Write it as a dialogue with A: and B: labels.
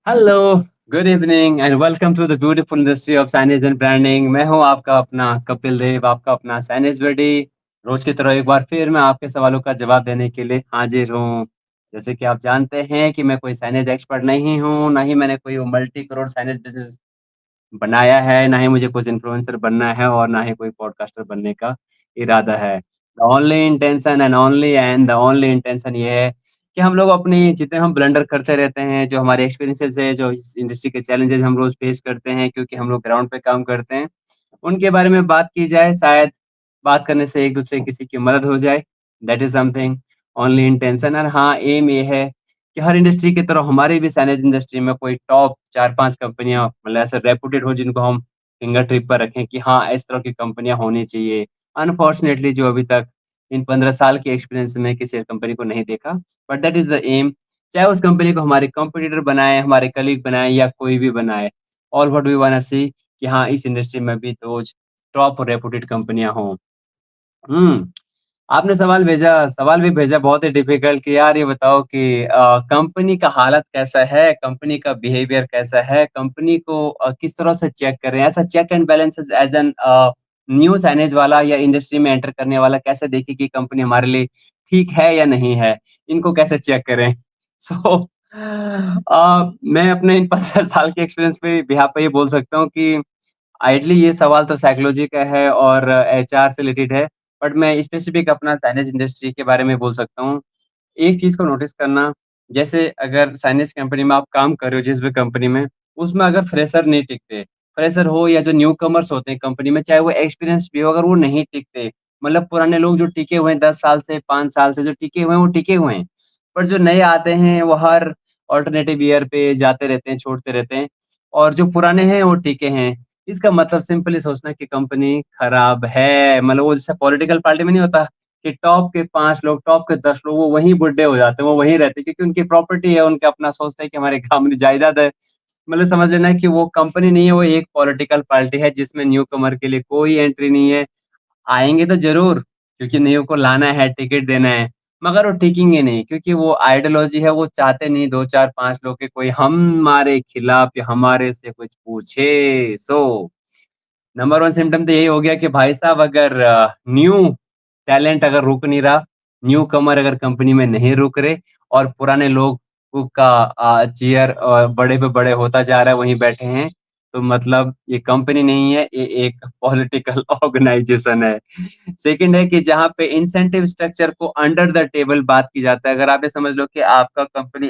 A: Hello, good evening and welcome to the beautiful industry of signage and branding. मैं हूं आपका अपना कपिल देव, आपका अपना साइनेज बडी। रोज की तरह एक बार फिर मैं आपके सवालों का जवाब देने के लिए हाजिर हूं। जैसे कि आप जानते हैं कि मैं कोई साइनेज एक्सपर्ट नहीं हूं, ना ही मैंने कोई मल्टी करोड़ साइनेज बिजनेस बनाया है, ना ही मुझे कुछ इन्फ्लुएंसर बनना है और ना ही कोई पॉडकास्टर बनने का इरादा है। द ओनली इंटेंशन ये है कि हम लोग अपनी जितने हम ब्लंडर करते रहते हैं, जो हमारे एक्सपीरियंसेस है, जो इस इंडस्ट्री के चैलेंजेस हम रोज़ फेस करते हैं क्योंकि हम लोग ग्राउंड पे काम करते हैं, उनके बारे में बात की जाए। शायद बात करने से एक-दूसरे किसी की मदद हो जाए। That is something only intention. और हाँ, एम ये है कि हर इंडस्ट्री की तरह हमारी भी साइनेज इंडस्ट्री में कोई टॉप 4-5 कंपनियाँ मतलब ऐसे रेप्यूटेड हो जिनको हम फिंगर टिप पर रखें कि हाँ, इस तरह की कंपनियाँ होनी चाहिए। अनफॉर्चुनेटली जो अभी तक इन 15 साल के एक्सपीरियंस में किसी कंपनी को नहीं देखा, but that is the aim. चाहे उस कंपनी को हमारे कॉम्पिटिटर बनाएँ, हमारे कलीग बनाएँ या कोई भी बनाए। ऑल व्हाट वी वांना सी कि हाँ, इस इंडस्ट्री में भी तो टॉप रेप्यूटेड कंपनियाँ हों। हुँ। आपने सवाल भी भेजा बहुत ही डिफ़िकल्ट कि यार ये बताओ कि कंपनी का हालत कैसा है? कंपनी का बिहेवियर कैसा है? कंपनी को किस तरह से चेक करें? ऐसा check and balances as an new signage वाला या इंडस्ट्री में एंटर करने वाला कैसे देखे कि कंपनी हमारे लिए ठीक है या नहीं है? इनको कैसे चेक करें? सो मैं अपने इन 15 साल के एक्सपीरियंस पे बिहाफ़ पे ये बोल सकता हूँ कि आइडली ये सवाल तो साइकोलॉजी का है और एचआर से रिलेटेड है, बट मैं स्पेसिफिक अपना साइनेज इंडस्ट्री के बारे में बोल सकता हूँ। एक चीज़ को नोटिस करना, जैसे अगर साइनेज कंपनी में आप काम कर रहे हो जिस भी कंपनी में, उसमें अगर फ्रेशर नहीं टिकते, फ्रेशर हो या जो न्यूकमर्स होते हैं कंपनी में, चाहे वो एक्सपीरियंस भी हो, अगर वो नहीं टिकते, मतलब पुराने लोग जो टिके हुए हैं 10 साल से, 5 साल से जो टिके हुए हैं, वो टिके हुए हैं। पर जो नए आते हैं, वो हर अल्टरनेटिव ईयर पे जाते रहते हैं, छोड़ते रहते हैं और जो पुराने हैं, वो टिके हैं। इसका मतलब सिंपली सोचना कि कंपनी खराब है। मतलब वो जैसे पॉलिटिकल पार्टी में नहीं होता कि टॉप के 5 लोग, टॉप के 10 लोग वो वहीं बुड्ढे हो जाते हैं, वो वहीं रहते हैं क्योंकि उनकी प्रॉपर्टी है, उनका अपना सोचते हैं कि हमारे गाँव में जायदाद है। मतलब समझ लेना है कि वो कंपनी नहीं है, वो एक पॉलिटिकल पार्टी है जिसमें न्यूकमर के लिए कोई एंट्री नहीं है। आएँगे तो ज़रूर, क्योंकि न्यू को लाना है, टिकट देना है, मगर वो टिकेंगे नहीं क्योंकि वो आइडियोलॉजी है, वो चाहते नहीं 2, 4, 5 लोग के कोई हमारे खिलाफ या हमारे से कुछ पूछे। सो नंबर 1 सिम्पटम तो यही हो गया कि भाई साहब अगर न्यू टैलेंट अगर रुक नहीं रहा, न्यू कमर अगर कंपनी में नहीं रुक रहे और पुराने लोगों का चेयर बड़े पे बड़े होता जा रहा है, वहीं बैठे हैं, तो मतलब ये कंपनी नहीं है, ये एक पॉलिटिकल ऑर्गनाइज़ेशन है। सेकंड है कि जहाँ पे इंसेंटिव स्ट्रक्चर को अंडर द टेबल बात की जाता है। अगर आप ये समझ लो कि आपका कंपनी